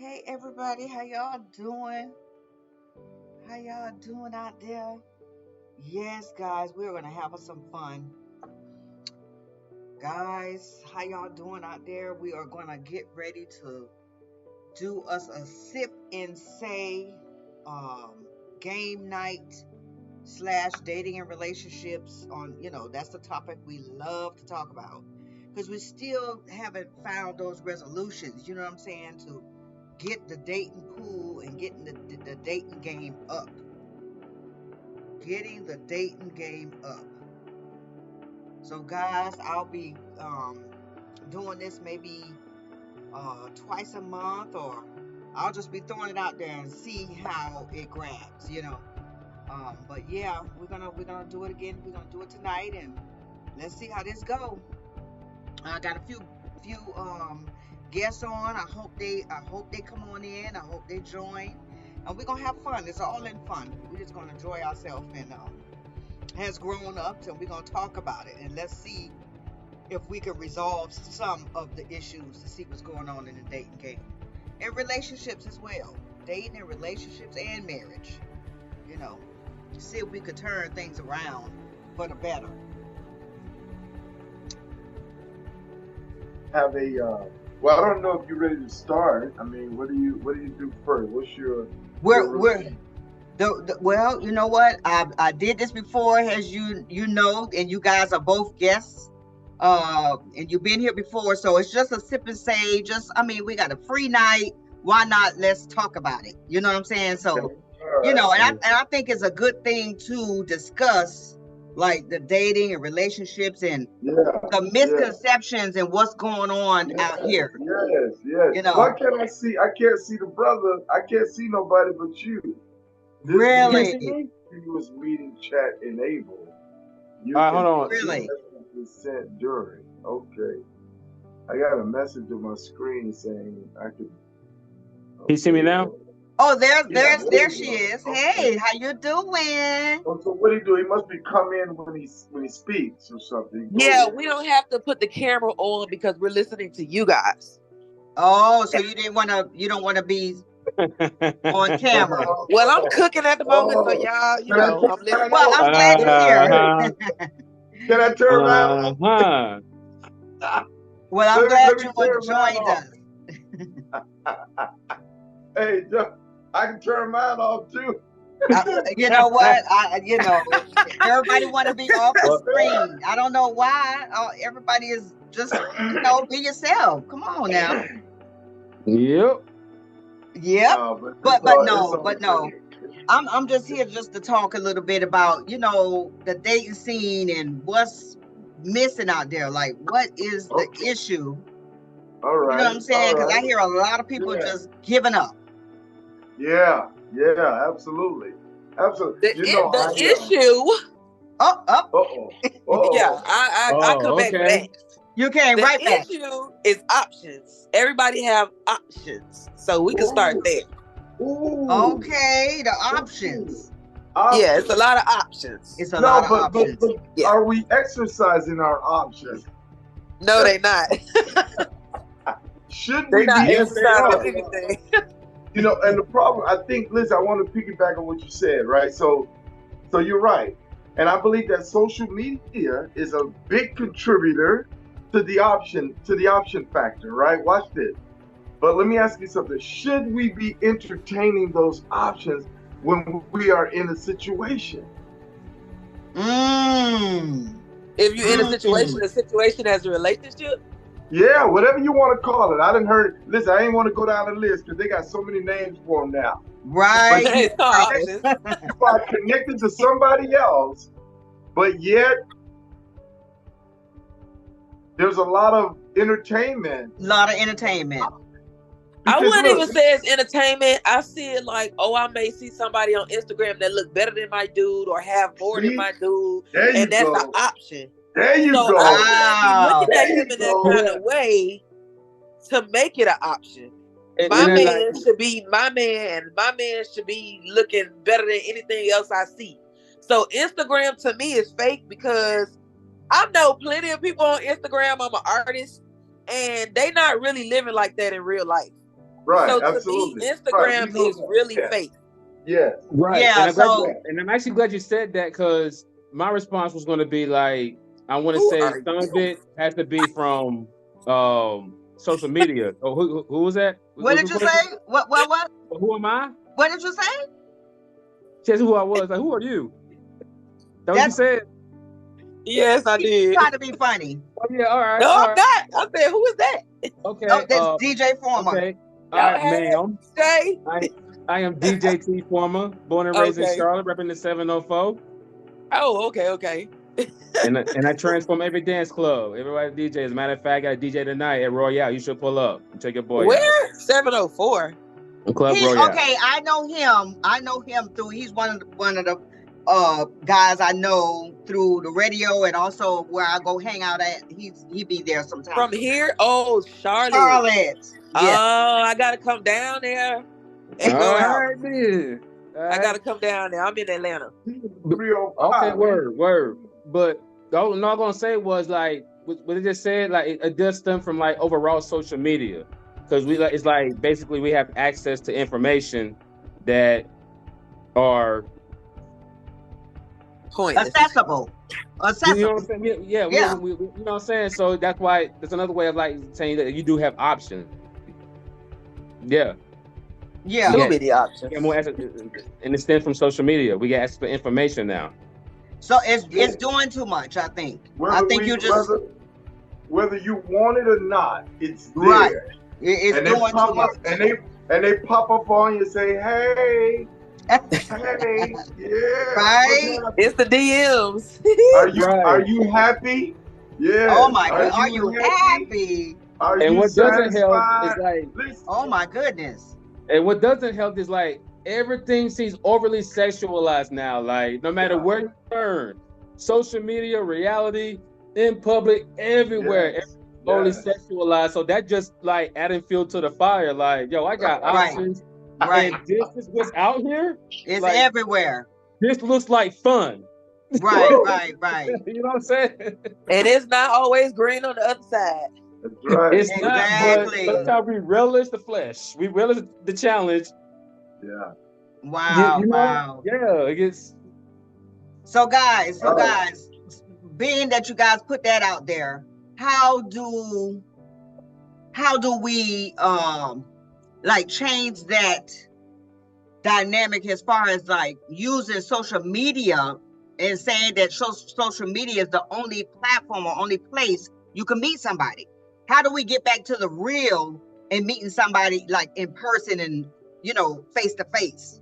Hey everybody, how y'all doing? How y'all doing out there? Yes, guys, we're gonna have some fun. Guys, how y'all doing out there? We are gonna get ready to do us a sip and say game night slash dating and relationships on, that's the topic we love to talk about. Because we still haven't found those resolutions, you know what I'm saying, to get the dating pool and getting the dating game up. Getting the dating game up. So guys, I'll be doing this maybe twice a month, or I'll just be throwing it out there and see how it grabs. But yeah, we're gonna do it again. We're gonna do it tonight, and let's see how this go. I got a few guests on. I hope they come on in. I hope they join, and we're gonna have fun. It's all in fun. We're just gonna enjoy ourselves and as grown ups, and we're gonna talk about it, and let's see if we can resolve some of the issues to see what's going on in the dating game and relationships as well. Dating and relationships and marriage. See if we could turn things around for the better. Have a well, I don't know if you're ready to start. I mean, what do you do first? What's your well, you know what? I did this before, as you know, and you guys are both guests. And you've been here before, so it's just a sip and say. We got a free night. Why not? Let's talk about it. You know what I'm saying? So, and I think it's a good thing to discuss, like the dating and relationships and the misconceptions and what's going on out here. Yes. Why can't I see? I can't see the brother. I can't see nobody but you. Really? He was meeting chat enabled. Hold on. Really? Sent during. Okay. I got a message on my screen saying I could. Can you see me now? Oh, there she is. Okay. Hey, how you doing? Oh, so what do he do? He must be come in when he speaks or something. Yeah, we don't have to put the camera on because we're listening to you guys. Oh, so you don't want to be on camera. Well, I'm cooking at the moment, so y'all, I'm listening. Well, I'm glad to hear. Can I turn around? Well, I'm glad you joined us. Hey, I can turn mine off too. You know what? Everybody want to be off the screen. I don't know why. Everybody is just, be yourself. Come on now. Yep. But no. I'm just here just to talk a little bit about, the dating scene and what's missing out there. Like, what is the issue? All right. You know what I'm saying? Because I hear a lot of people just giving up. Yeah, absolutely. The issue. Yeah, I come back to that. You came right back. The issue is options. Everybody have options, so we can start there. Ooh. Okay, the options. Yeah, it's a lot of options. It's a lot of options. But are we exercising our options? No, they're not. Should we be exercising anything? And the problem, I think, Liz, I want to piggyback on what you said, right? So you're right. And I believe that social media is a big contributor to the option factor, right? Watch this. But let me ask you something. Should we be entertaining those options when we are in a situation? If you're in a situation as a relationship? Yeah, whatever you want to call it. I didn't heard. Listen, I ain't want to go down the list because they got so many names for them now. Right. You are connected to somebody else, but yet there's a lot of entertainment. I wouldn't even say it's entertainment. I see it like, I may see somebody on Instagram that look better than my dude or have more than my dude, and that's an option. There you go. I'm looking at him in that kind of way to make it an option. My man should be my man, and my man should be looking better than anything else I see. So Instagram to me is fake because I know plenty of people on Instagram. I'm an artist, and they not really living like that in real life. Right. So Absolutely. to me, Instagram is really fake. Yes. Right. Yeah. And I'm actually glad you said that, because my response was going to be like, I want to Who say are some of you? it has to be from social media. Oh, who was that? What did you say? What? Who am I? What did you say? She asked who I was. Like, who are you? That what you said? Yes, I did. Trying to be funny. Oh yeah, all right. No, all I'm right. not. I said, who is that? Okay. Oh, that's DJ Former. Okay. All right, ma'am. Jay. I am DJ T Former, born and raised in Charlotte, repping the 704. Oh, okay. and I transform every dance club. Everybody DJ. As a matter of fact, I got a DJ tonight at Royale. You should pull up and take your boy out. Where? 704. Club Royale. Okay, I know him through. He's one of the guys I know through the radio, and also where I go hang out at. He be there sometimes. From here? Oh, Charlotte. Yeah. Oh, I gotta come down there and go out. I gotta come down there. I'm in Atlanta. Okay, word. But all I'm gonna say was like what it just said, like it does stem from like overall social media, because it's like basically we have access to information that are accessible. You know what I'm saying? Yeah. We, you know what I'm saying? So that's why there's another way of like saying that you do have options. Yeah. Too many options. More access, and it stems from social media. We get access to information now. So it's doing too much, I think. Whether you want it or not, it's there. Right. It's doing too much. And they pop up on you and say, hey, yeah. Right? It's the DMs. Are you happy? Yeah. Oh my God. Are you happy? And what doesn't help is like, oh my goodness. And what doesn't help is like everything seems overly sexualized now. Like no matter where you turn, social media, reality, in public, everywhere, overly sexualized. So that just like adding fuel to the fire. Like, yo, I got options. Right. And this is what's out here. It's like, everywhere. This looks like fun. Right. You know what I'm saying? And it's not always green on the other side. That's right. It's not, but sometimes we relish the flesh. We relish the challenge. Yeah. Wow. You know? Wow. Yeah, it gets. So guys, being that you guys put that out there, how do we like change that dynamic as far as like using social media and saying that social media is the only platform or only place you can meet somebody? How do we get back to the real and meeting somebody like in person and, face to face?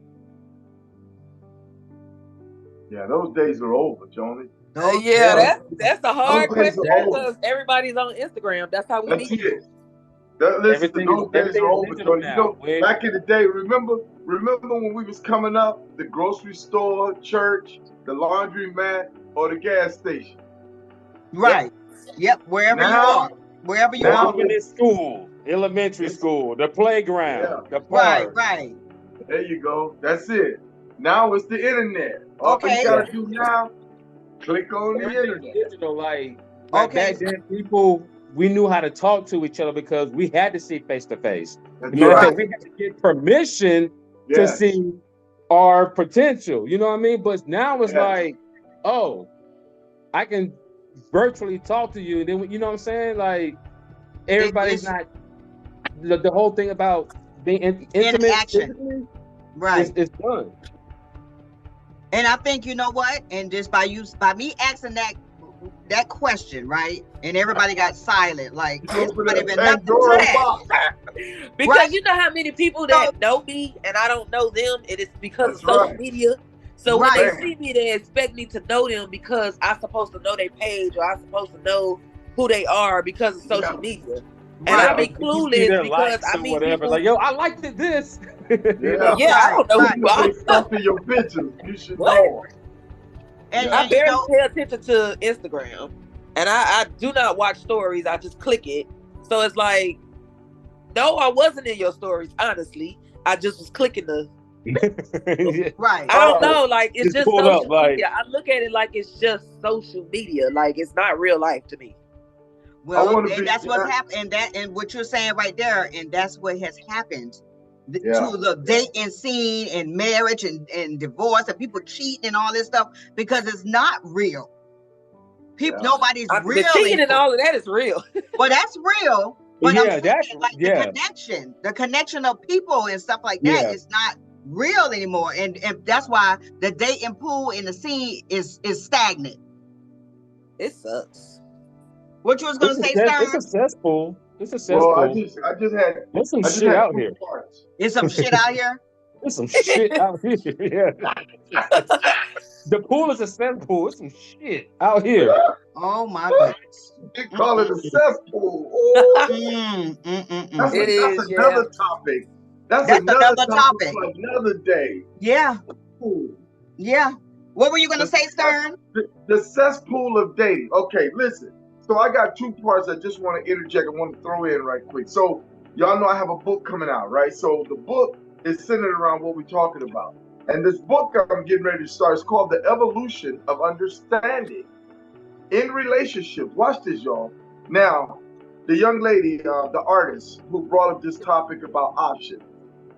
Yeah, those days are over, Joni. That's a hard question because everybody's on Instagram. That's how we meet people. Those days are over, Joni. Back in the day, remember when we was coming up, the grocery store, church, the laundromat, or the gas station? Right. Yep. Wherever you are. In school, elementary school, the playground, the park. Right. There you go. That's it. Now it's the internet. All you gotta do now, click on the internet. Digital, like back then, people, we knew how to talk to each other because we had to see face to face. We had to get permission to see our potential. You know what I mean? But now it's like, oh, I can virtually talk to you, and then you know what I'm saying? Like everybody's not the whole thing about being intimate. Action. Right. It's done. And I think you know what? And just by me asking that question, right? And everybody got silent, like it's not even nothing to because you know how many people that know me and I don't know them, and it's because of social media. So when they see me, they expect me to know them because I'm supposed to know their page or I'm supposed to know who they are because of social media. And I be clueless because I mean people like, yo, I liked this. I don't know who you are. Stuff in your pictures, you should know. And I barely pay attention to Instagram, and I do not watch stories. I just click it. So it's like, no, I wasn't in your stories. Honestly, I just was clicking the. Right. I don't know. Like it's just social media. I look at it like it's just social media. Like it's not real life to me. Well, and that's what's happened, and what you're saying right there, and that's what has happened to the dating scene and marriage and divorce and people cheating and all this stuff because it's not real. People, nobody's really. The cheating and all of that is real. Well, that's real. But the connection of people and stuff like that is not real anymore, and that's why the dating pool in the scene is stagnant. It sucks. What you was gonna say, Stern? It's a cesspool. It's a cesspool. Well, I just had. There's some shit out here. There's some shit out here. There's some shit out here. Yeah. The pool is a cesspool. There's some shit out here. Oh my goodness. They call it a cesspool. Oh. That's another topic. That's another topic for another day. Yeah. Ooh. Yeah. What were you gonna say, Stern? The cesspool of dating. Okay, listen. So I got two parts I just want to interject. I want to throw in right quick. So y'all know I have a book coming out, right? So the book is centered around what we're talking about. And this book I'm getting ready to start is called The Evolution of Understanding in Relationships. Watch this, y'all. Now, the young lady, the artist who brought up this topic about options,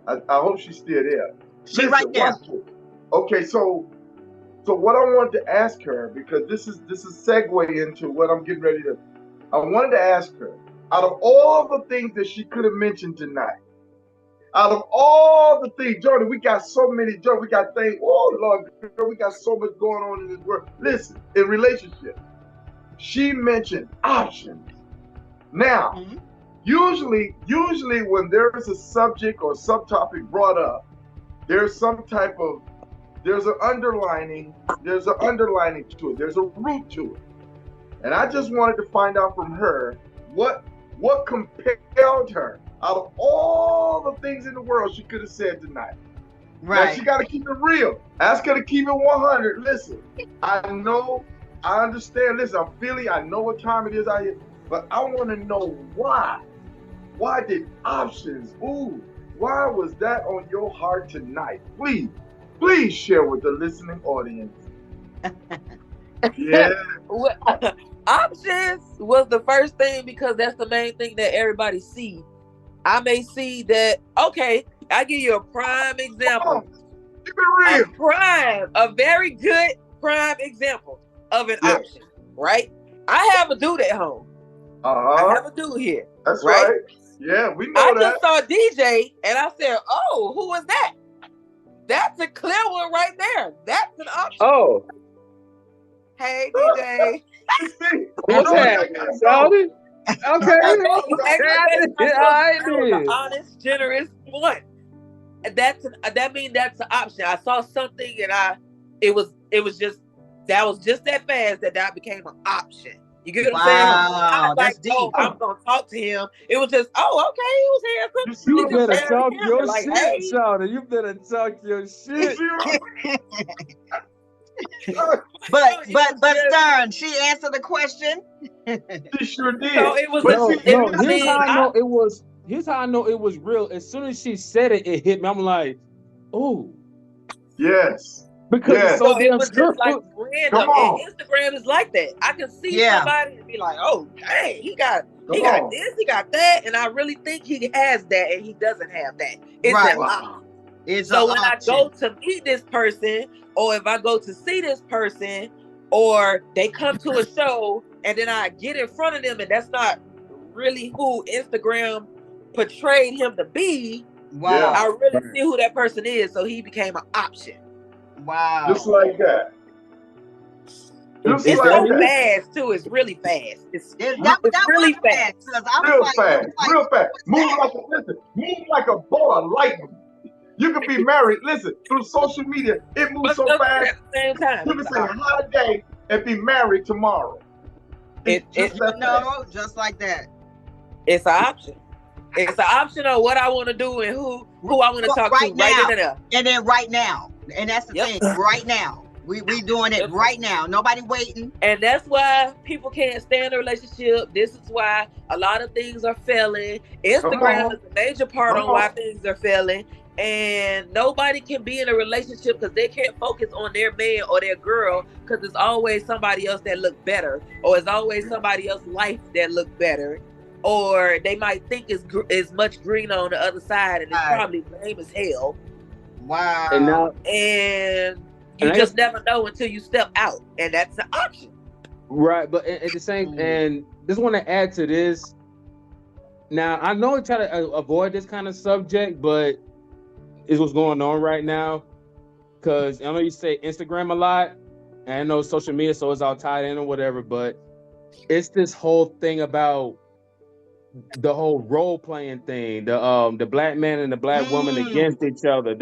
I hope she's still there. She's right there. Okay, so what I wanted to ask her, because this is segue into what I'm getting ready to, I wanted to ask her, out of all the things that she could have mentioned tonight, out of all the things, Jordan, we got so many, Jordan, we got things, oh Lord, we got so much going on in this world. Listen, in relationships, she mentioned options. Now, usually when there's a subject or subtopic brought up, there's an underlining to it. There's a root to it. And I just wanted to find out from her what compelled her out of all the things in the world she could have said tonight. Right. Now, she got to keep it real. Ask her to keep it 100. Listen, I understand. Listen, I'm feeling, I know what time it is out here, but I want to know why. Why did options, why was that on your heart tonight? Please share with the listening audience. Yeah. Options was the first thing because that's the main thing that everybody sees. I may see that, okay, I give you a prime example. Keep it real. A very good prime example of an option, right? I have a dude at home. I have a dude here. That's right. Yeah, we know that. I just saw DJ and I said, oh, who is that? That's a clear one right there. That's an option. Oh. Hey, DJ. What's happening, Saudi? Okay. An honest, generous one. That means that's an option. I saw something and it was just that fast that became an option. You get what I'm saying? I was like, deep. I'm gonna talk to him. It was just, he was here. You better talk your shit, Shawty. You better talk your shit. But Stern, she answered the question. She sure did. So it was. Here's how I know it was real. As soon as she said it, it hit me. I'm like, oh, yes. Because it's so it was just like random. And Instagram is like that. I can see somebody and be like, oh, dang, he got this, he got that, and I really think he has that, and he doesn't have that. It's right. So when I go to meet this person, or if I go to see this person, or they come to a show, and then I get in front of them, and that's not really who Instagram portrayed him to be. Wow. I really see who that person is, so he became an option. Wow. Just like that. It's so fast too. It's really fast. It's really fast. Real fast. Move like a ball of lightning. You can be married. Listen, through social media, it moves so fast. At the same time. You can say hi today and be married tomorrow. Just like that. It's an option. It's an option of what I want to do and who I want to talk to right now. And then right now. And that's the thing, right now. We doing it right now. Nobody waiting. And that's why people can't stay in a relationship. This is why a lot of things are failing. Instagram is a major part on why things are failing. And nobody can be in a relationship because they can't focus on their man or their girl, because there's always somebody else that look better, or it's always somebody else's life that look better, or they might think it's much greener on the other side, and it's probably lame as hell. Wow. And you just never know until you step out, and that's the option. Right, but at the same, and just want to add to this. Now, I know I try to avoid this kind of subject, but it's what's going on right now. Because I know you say Instagram a lot, and I know social media, so it's all tied in or whatever, but it's this whole thing about the whole role playing thing, the black man and the black woman against each other,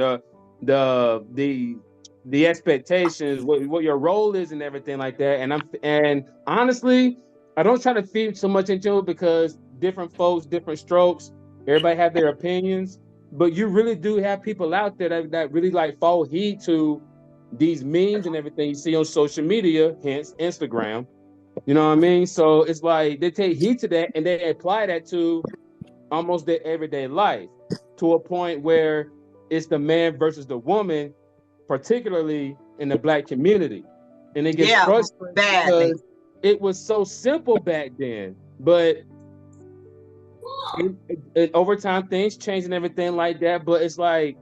the expectations, what your role is and everything like that. And honestly, I don't try to feed so much into it because different folks, different strokes, everybody have their opinions, but you really do have people out there that really like fall heed to these memes and everything you see on social media, hence Instagram. You know what I mean? So it's like they take heed to that and they apply that to almost their everyday life, to a point where it's the man versus the woman, particularly in the black community. And it gets frustrating because it was so simple back then, but over time things change and everything like that. But it's like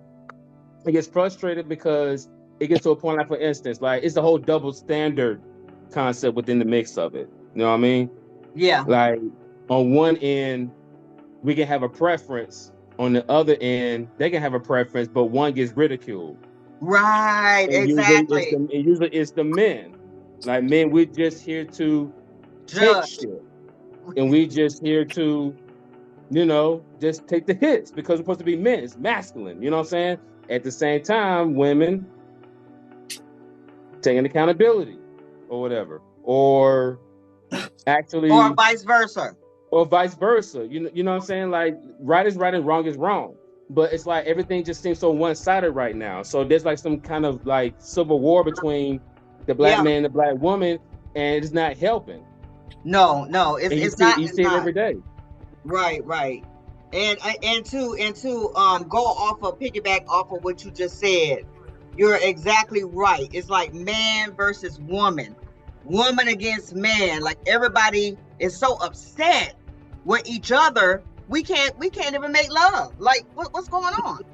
it gets frustrated because it gets to a point, like for instance, like it's the whole double standard concept within the mix of it. You know what I mean? Yeah. Like on one end, we can have a preference. On the other end, they can have a preference, but one gets ridiculed. Right, and exactly. Usually it's the men. Like men, we're just here to take shit. And we just here to, just take the hits because we're supposed to be men. It's masculine, you know what I'm saying? At the same time, women taking accountability or whatever. Or actually... Or vice versa. Or vice versa. You know what I'm saying? Like, right is right and wrong is wrong. But it's like everything just seems so one-sided right now. So there's like some kind of like civil war between the black man and the black woman, and it's not helping. No, it's not. You see it every day. Right. And to go off of piggyback off of what you just said, you're exactly right. It's like man versus woman against man. Like everybody is so upset with each other. We can't even make love. Like what's going on?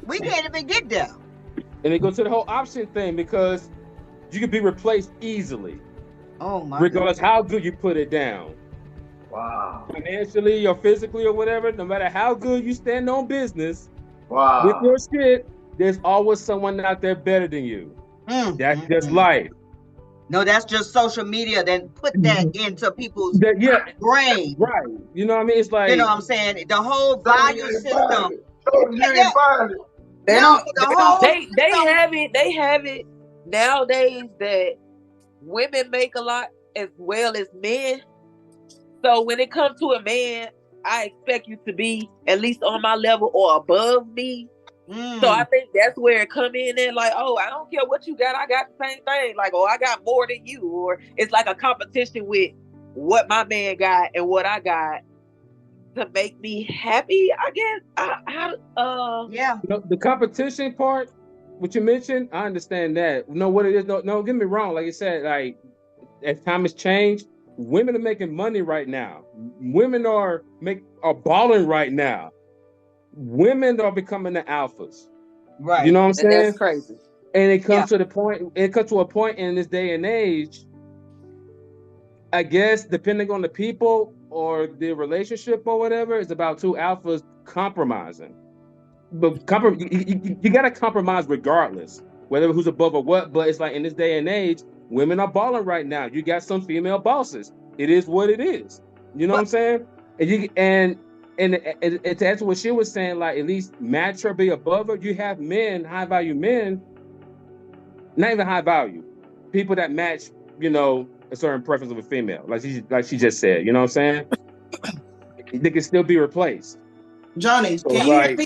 We can't even get there. And it goes to the whole option thing because you can be replaced easily. Oh my! Regardless how good you put it down. Wow. Financially or physically or whatever, no matter how good you stand on business, wow, with your shit, there's always someone out there better than you. That's just life. No, that's just social media. Then put that into people's brain. Right. You know what I mean? It's like, you know what I'm saying? The whole value system. They have it nowadays that women make a lot as well as men. So when it comes to a man, I expect you to be at least on my level or above me. So I think that's where it come in and like, oh, I don't care what you got, I got the same thing. Like, oh, I got more than you. Or it's like a competition with what my man got and what I got to make me happy, I guess. Yeah. The competition part, what you mentioned, I understand that. No, what it is, no, get me wrong. Like you said, like as time has changed, women are making money right now. Women are balling right now. Women are becoming the alphas. Right. You know what I'm saying? And that's crazy. And it comes to a point in this day and age, I guess, depending on the people or the relationship or whatever, it's about two alphas compromising. But you got to compromise regardless, whether who's above or what. But it's like in this day and age, women are balling right now. You got some female bosses. It is what it is. You know what I'm saying? And to answer what she was saying, like at least match her, be above her. You have men, high value men, not even high value, people that match, a certain preference of a female, like she just said. You know what I'm saying? They can still be replaced. Johnny, so can you hear me?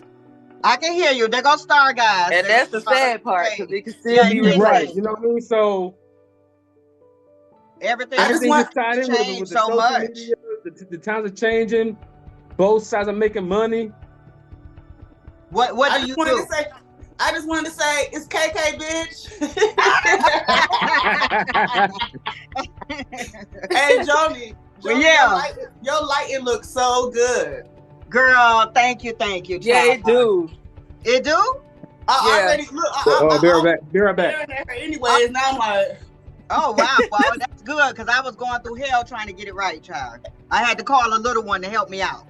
I can hear you. They're gonna star, guys. And that's the sad part, because they can still be replaced. Right. You know what I mean? So everything is tied in with the so much. Media, the times are changing. Both sides are making money. What do you do? I just wanted to say it's KK, bitch. Hey, Joni, your lighting looks so good. Girl, thank you. Yeah, it do. It do? I already look. Be right back. Anyways, now I'm like, oh wow, well that's good because I was going through hell trying to get it right, child. I had to call a little one to help me out.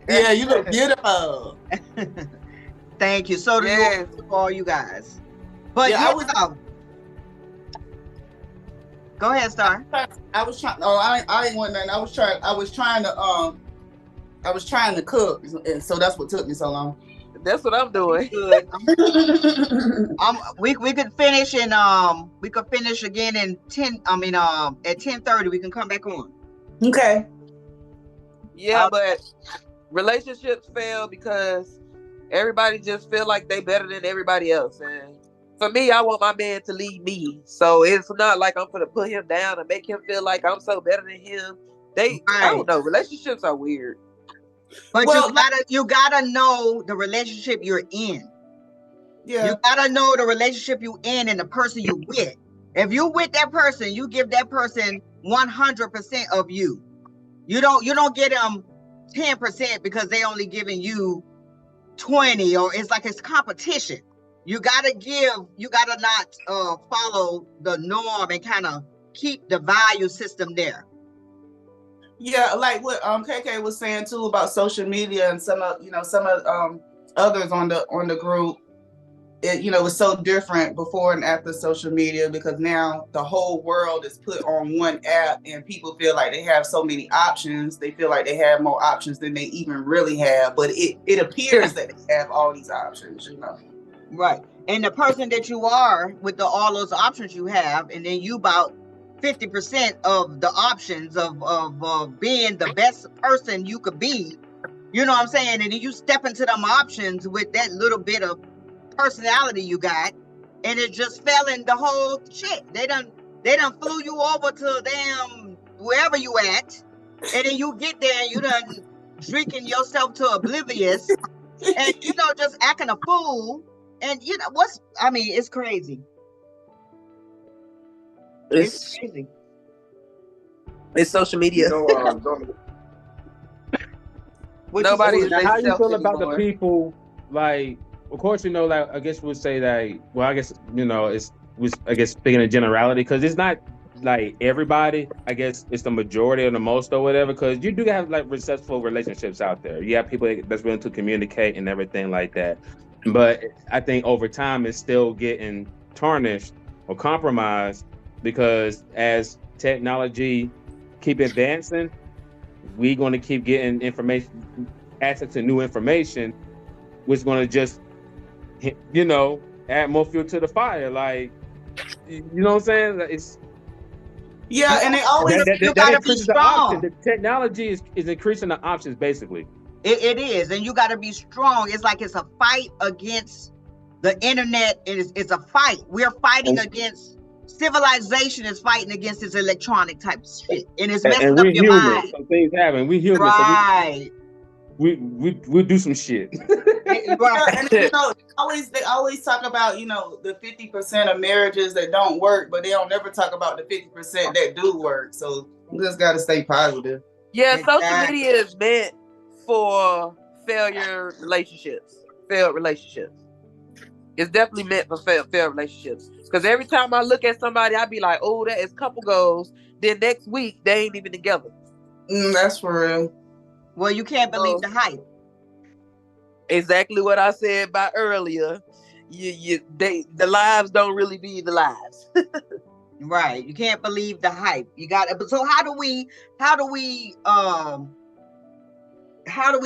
Yeah, you look beautiful. Thank you. So do you for all you guys. But yeah, go ahead, Star. I was trying. Oh, I didn't want nothing. I was trying to cook, and so that's what took me so long. That's what I'm doing. Good. We could finish in we could finish again in 10. I mean at 10:30 we can come back on. Okay. Yeah, but relationships fail because everybody just feel like they better than everybody else. And for me, I want my man to lead me. So it's not like I'm gonna put him down and make him feel like I'm so better than him. I don't know. Relationships are weird. But you gotta know the relationship you're in. Yeah. You gotta know the relationship you in and the person you with. If you with that person, you give that person 100% of you. You don't get them 10% because they only giving you 20, or it's like it's competition. You gotta not follow the norm and kind of keep the value system there. Yeah, like what KK was saying too about social media and some of others on the group. It was so different before and after social media because now the whole world is put on one app and people feel like they have so many options. They feel like they have more options than they even really have, but it appears that they have all these options, Right. And the person that you are with all those options you have, and then you about 50% of the options of being the best person you could be, you know what I'm saying? And then you step into them options with that little bit of personality you got, and it just fell in the whole shit. They done flew you over to damn wherever you at, and then you get there and you done drinking yourself to oblivious and just acting a fool. And it's crazy. It's crazy. It's social media. Nobody is. How you feel about the people? Like, of course, like I guess we'll say that. Well, I guess it's speaking in generality because it's not like everybody. I guess it's the majority or the most or whatever. Because you do have like successful relationships out there. You have people that's willing to communicate and everything like that. But I think over time it's still getting tarnished or compromised because as technology keep advancing, we're going to keep getting access to new information, which is going to just, add more fuel to the fire. Like, you know what I'm saying? And they always you gotta be strong. The technology is increasing the options, basically. It is, and you got to be strong. It's like it's a fight against the internet. It's a fight. We're fighting against civilization. Is fighting against this electronic type of shit, and it's messing up your mind. So things happen. We human. Right. So we do some shit. And they always talk about the 50% of marriages that don't work, but they don't never talk about the 50% that do work. So we just got to stay positive. Yeah, social media is meant for failed relationships. It's definitely meant for failed relationships. Because every time I look at somebody, I be like, oh, that is couple goals. Then next week, they ain't even together. That's for real. Well, you can't believe the hype. Exactly what I said about earlier. The lives don't really be the lives. Right. You can't believe the hype. You got it. So how do we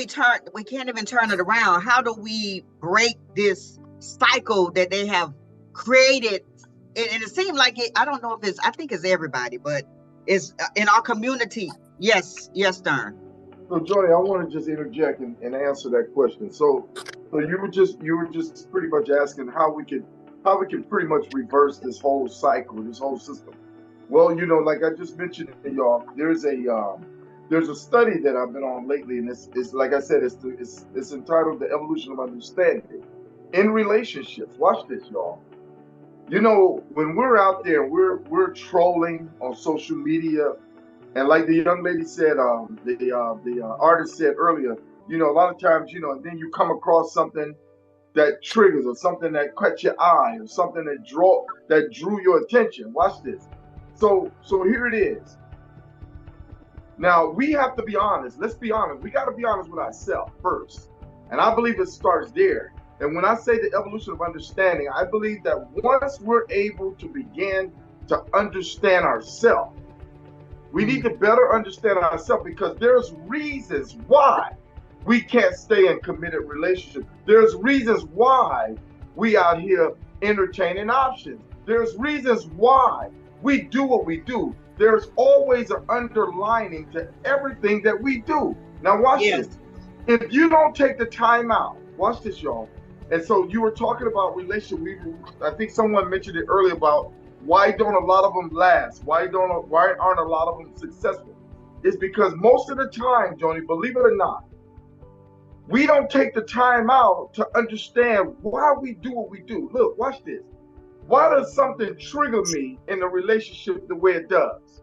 turn? We can't even turn it around. How do we break this cycle that they have created? And it seems like I don't know if I think it's everybody, but it's in our community. Yes, Stern. So Johnny, I want to just interject and answer that question. So you were just pretty much asking how we can pretty much reverse this whole cycle, this whole system. Well, like I just mentioned to y'all, there's a there's a study that I've been on lately, and it's like I said, it's entitled "The Evolution of Understanding in Relationships." Watch this, y'all. You know, when we're out there, we're trolling on social media, and like the young lady said, the artist said earlier, you know, a lot of times, you know, and then you come across something that triggers, or something that caught your eye, or something that drew your attention. Watch this. So here it is. Now we have to be honest. Let's be honest. We got to be honest with ourselves first, and I believe it starts there. And when I say the evolution of understanding, I believe that once we're able to begin to understand ourselves, we need to better understand ourselves, because there's reasons why we can't stay in committed relationships. There's reasons why we out here entertaining options. There's reasons why we do what we do. There's always an underlining to everything that we do. Now watch this. If you don't take the time out, watch this, y'all. And so you were talking about relationship. I think someone mentioned it earlier about why don't a lot of them last? Why aren't a lot of them successful? It's because most of the time, Joni, believe it or not, we don't take the time out to understand why we do what we do. Look, watch this. Why does something trigger me in a relationship the way it does?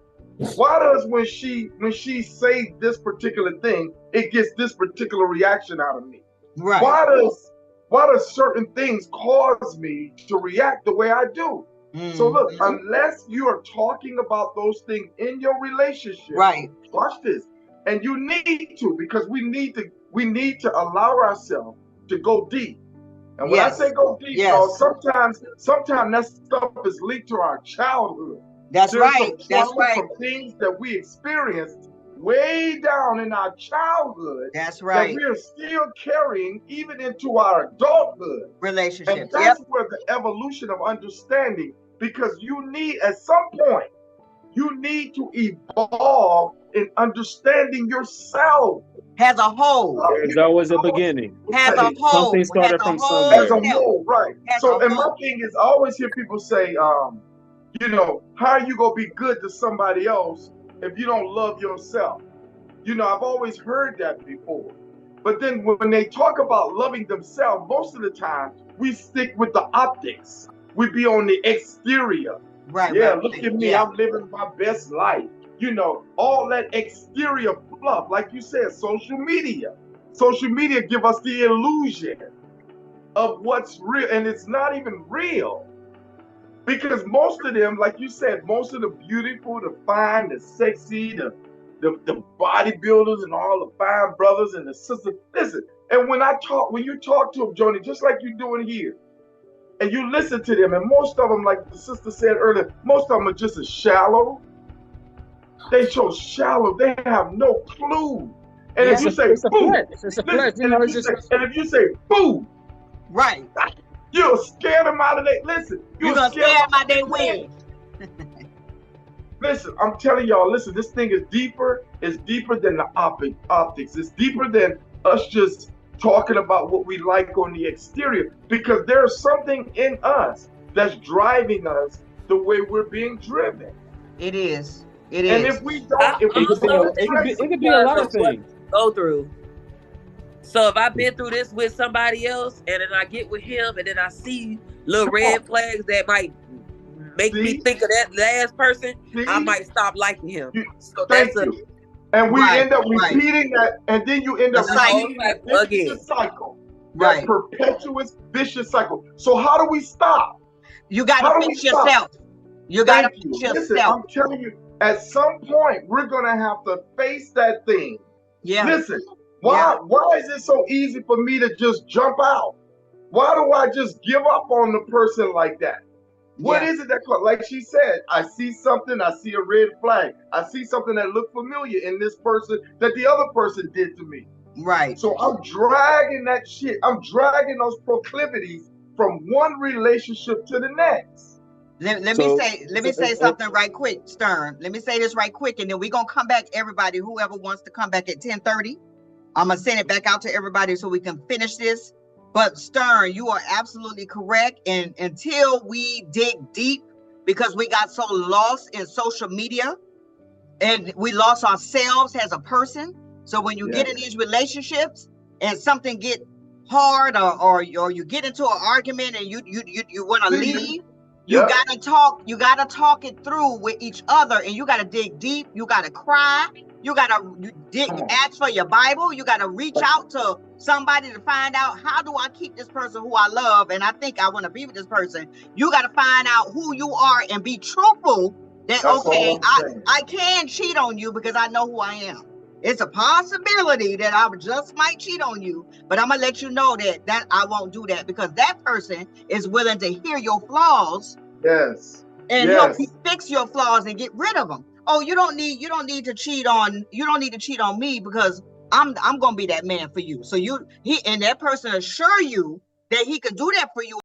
Why does when she says this particular thing, it gets this particular reaction out of me? Right. Why does certain things cause me to react the way I do? So look, unless you are talking about those things in your relationship, right? Watch this, and you need to, because we need to allow ourselves to go deep. And when I say go deep, y'all, sometimes that stuff is linked to our childhood. That's right. That's right. From things that we experienced way down in our childhood. That's right. That we are still carrying even into our adulthood. Relationships. And that's where the evolution of understanding, because you need, at some point, you need to evolve in understanding yourself. As a whole. There's always a beginning. As a whole. Something started from somewhere. As a whole, right. So, and my thing is, I always hear people say, you know, how are you going to be good to somebody else if you don't love yourself? You know, I've always heard that before. But then when they talk about loving themselves, most of the time, we stick with the optics. We be on the exterior. Right. Yeah, right. Look at me. Yeah. I'm living my best life. You know, all that exterior fluff, like you said, social media. Social media give us the illusion of what's real, and it's not even real. Because most of them, like you said, most of the beautiful, the fine, the sexy, the bodybuilders and all the fine brothers and the sisters, listen, and when you talk to them, Joni, just like you're doing here, and you listen to them, and most of them, like the sister said earlier, most of them are just as shallow. They so shallow, they have no clue. And if you say boo, and if you say boo, right, you'll scare them out of their, listen, you're gonna scare them out their win. Listen, I'm telling y'all, listen, this thing is deeper. It's deeper than the optics. It's deeper than us just talking about what we like on the exterior, because there's something in us that's driving us the way we're being driven. It is. And if we don't, it could be a lot of things go through. So if I've been through this with somebody else, and then I get with him, and then I see little red flags that might make me think of that last person, I might stop liking him. So Thank you. And we end up repeating that, and then you end up repeating that vicious cycle. That perpetuous vicious cycle. So how do we stop? You got to fix yourself. You got to fix yourself. Listen, I'm telling you, at some point, we're going to have to face that thing. Yeah. Listen, why is it so easy for me to just jump out? Why do I just give up on the person like that? What is it that, like she said, I see something, I see a red flag. I see something that looked familiar in this person that the other person did to me. Right. So I'm dragging that shit. I'm dragging those proclivities from one relationship to the next. Let me say something right quick, Stern. Let me say this right quick, and then we're going to come back, everybody, whoever wants to come back at 10:30. I'm going to send it back out to everybody so we can finish this. But Stern, you are absolutely correct. And until we dig deep, because we got so lost in social media, and we lost ourselves as a person. So when you get in these relationships and something get hard, or you get into an argument and you want to leave, you gotta talk it through with each other, and you gotta dig deep. You gotta cry. You gotta ask for your Bible. You gotta reach out to somebody to find out, how do I keep this person who I love and I think I want to be with this person. You gotta find out who you are and be truthful. That okay, I can cheat on you because I know who I am. It's a possibility that I just might cheat on you, but I'm gonna let you know that I won't do that, because that person is willing to hear your flaws. Yes. And help you fix your flaws and get rid of them. Oh, you don't need to cheat on me, because I'm gonna be that man for you. So and that person assure you that he could do that for you.